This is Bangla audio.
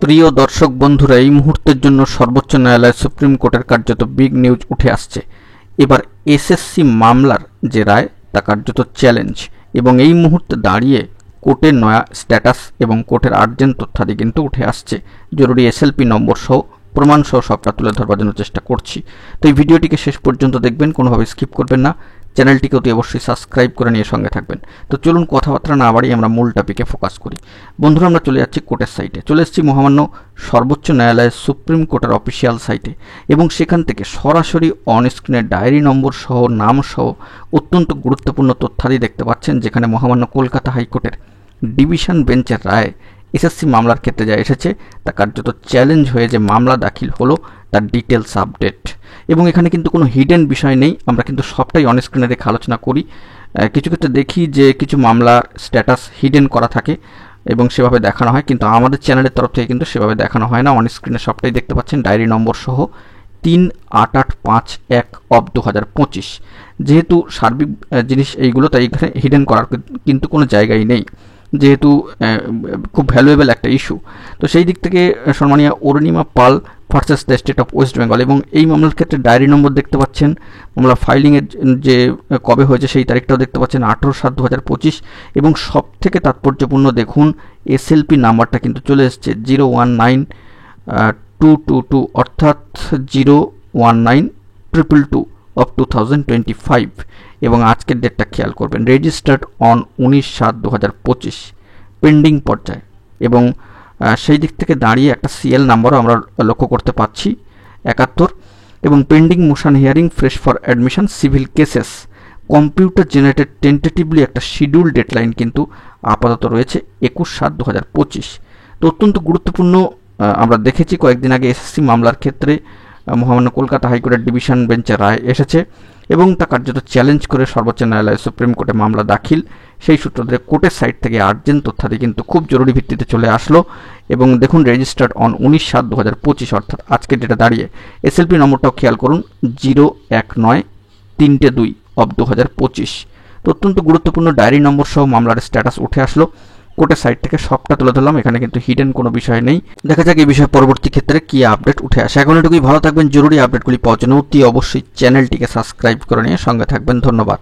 প্রিয় দর্শক বন্ধুরা, এই মুহূর্তের জন্য সর্বোচ্চ ন্যায়ালয় সুপ্রিম কোর্টের কার্যত বিগ নিউজ উঠে আসছে। এবার এসএসসি মামলার যে রায় তা কার্যত চ্যালেঞ্জ, এবং এই মুহূর্তে দাঁড়িয়ে কোর্টের নয়া স্ট্যাটাস এবং কোর্টের আর্জেন্ট তথ্যাদি কিন্তু উঠে আসছে। জরুরি এসএলপি নম্বর সহ প্রমাণ সহ সবটা তুলে ধরবার জন্য চেষ্টা করছি। তো এই ভিডিওটিকে শেষ পর্যন্ত দেখবেন, কোনোভাবে স্কিপ করবেন না। চ্যানেলটিকে অতি অবশ্যই সাবস্ক্রাইব করে নিয়ে সঙ্গে থাকবেন। তো চলুন কথাবার্তা না বাড়িয়ে আমরা মূল টপিকে ফোকাস করি। বন্ধুরা, আমরা চলে যাচ্ছি কোর্টের সাইটে, চলে এসেছি মহামান্য সর্বোচ্চ ন্যায়ালয়ের সুপ্রিম কোর্টের অফিসিয়াল সাইটে, এবং সেখান থেকে সরাসরি অন স্ক্রিনের ডায়েরি নম্বর সহ নাম সহ অত্যন্ত গুরুত্বপূর্ণ তথ্যাদি দেখতে পাচ্ছেন, যেখানে মহামান্য কলকাতা হাইকোর্টের ডিভিশন বেঞ্চের রায় এসএসসি মামলার ক্ষেত্রে যা এসেছে তা কার্যত চ্যালেঞ্জ হয়ে যে মামলা দাখিল হলো তার ডিটেলস আপডেট। এবং এখানে কিন্তু কোনো হিডেন বিষয় নেই, আমরা কিন্তু সবটাই অন স্ক্রিনে রেখে আলোচনা করি। কিছু ক্ষেত্রে দেখি যে কিছু মামলার স্ট্যাটাস হিডেন করা থাকে এবং সেভাবে দেখানো হয়, কিন্তু আমাদের চ্যানেলের তরফ থেকে কিন্তু সেভাবে দেখানো হয় না। অন স্ক্রিনে সবটাই দেখতে পাচ্ছেন, ডায়েরি নম্বর সহ 38851/2025। যেহেতু সার্বিক জিনিস এইগুলো, তাই এখানে হিডেন করার কিন্তু কোনো জায়গাই নেই, যেহেতু খুব ভ্যালুয়েবল একটা ইস্যু। তো সেই দিক থেকে সম্মানীয় Arunima Pal versus the state of West Bengal, এবং এই মামলার ক্ষেত্রে ডায়েরি নম্বর দেখতে পাচ্ছেন, মামলা ফাইলিংয়ের যে কবে হয়েছে সেই তারিখটাও দেখতে পাচ্ছেন 18/7/2025, এবং সব থেকে তাৎপর্যপূর্ণ দেখুন এসএলপি নাম্বারটা কিন্তু চলে এসছে 019222, অর্থাৎ 019222/2025, এবং আজকের ডেটটা খেয়াল করবেন, রেজিস্টার্ড অন 19/7/2025, পেন্ডিং পর্যায়ে। এবং সেই দিক থেকে দাঁড়িয়ে একটা সিএল নাম্বারও আমরা লক্ষ্য করতে পাচ্ছি 71, এবং pending motion hearing fresh for admission civil cases, computer generated tentatively একটা শিডিউল ডেডলাইন কিন্তু আপাতত রয়েছে 21/7/2025। তো অত্যন্ত গুরুত্বপূর্ণ। আমরা দেখেছি কয়েকদিন আগে এসএসসি মামলার ক্ষেত্রে মহামান্য কলকাতা হাইকোর্টের ডিভিশন বেঞ্চের রায় এসেছে, এবং তা কার্যত চ্যালেঞ্জ করে সর্বোচ্চ ন্যায়ালয় সুপ্রিম কোর্টে মামলা দাখিল। সেই সূত্র ধরে কোর্টের সাইট থেকে আর্জেন্ট তথ্যাদি কিন্তু খুব জরুরি ভিত্তিতে চলে আসলো, এবং দেখুন রেজিস্টার্ড অন 19/7/2025, অর্থাৎ আজকে যেটা দাঁড়িয়ে এসএলপি নম্বরটাও খেয়াল করুন 01932/2025। তো অত্যন্ত গুরুত্বপূর্ণ ডায়েরি নম্বর সহ মামলার স্ট্যাটাস উঠে আসলো। কোর্টের সাইট থেকে সবটা তুলে ধরলাম, এখানে কিন্তু হিডেন কোনো বিষয় নেই। দেখা যাক এই বিষয়ে পরবর্তী ক্ষেত্রে কি আপডেট উঠে আসে। এখন এটুকুই, ভালো থাকবেন। জরুরি আপডেটগুলি পাওয়ার জন্য অতি অবশ্যই চ্যানেলটিকে সাবস্ক্রাইব করে নিয়ে সঙ্গে থাকবেন। ধন্যবাদ।